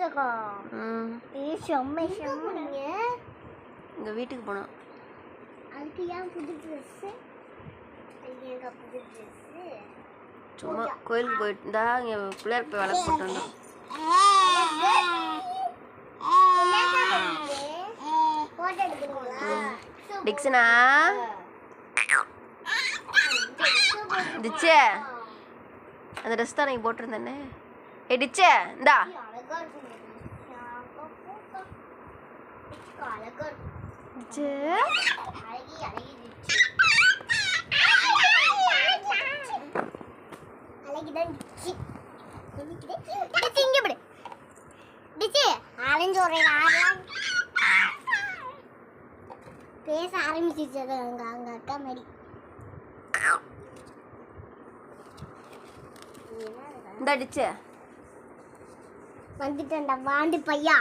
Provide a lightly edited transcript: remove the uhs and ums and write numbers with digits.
புதுசா செம்ம செம்மங்க. இங்க வீட்டுக்கு போனோம். அதுக்கு ஏன் புது ட்ரெஸ்? எங்க புது ட்ரெஸ்? சும்மா கோயிலுக்கு போயிட்டு இருந்தா இங்க பிள்ளையார் போய் விளக்கு போட்டு வந்தோம். டிக்சனா டிச்சே அந்த ட்ரெஸ் தான் நீங்கள் போட்டிருந்தேனே. ஏ டிச்சே இந்தா டிச்சே பேச ஆரம்பிச்சிச்சது அங்க அக்கா மாதிரி. இந்த டிச்சே வந்துட்டேன்டா வாண்டு பையா.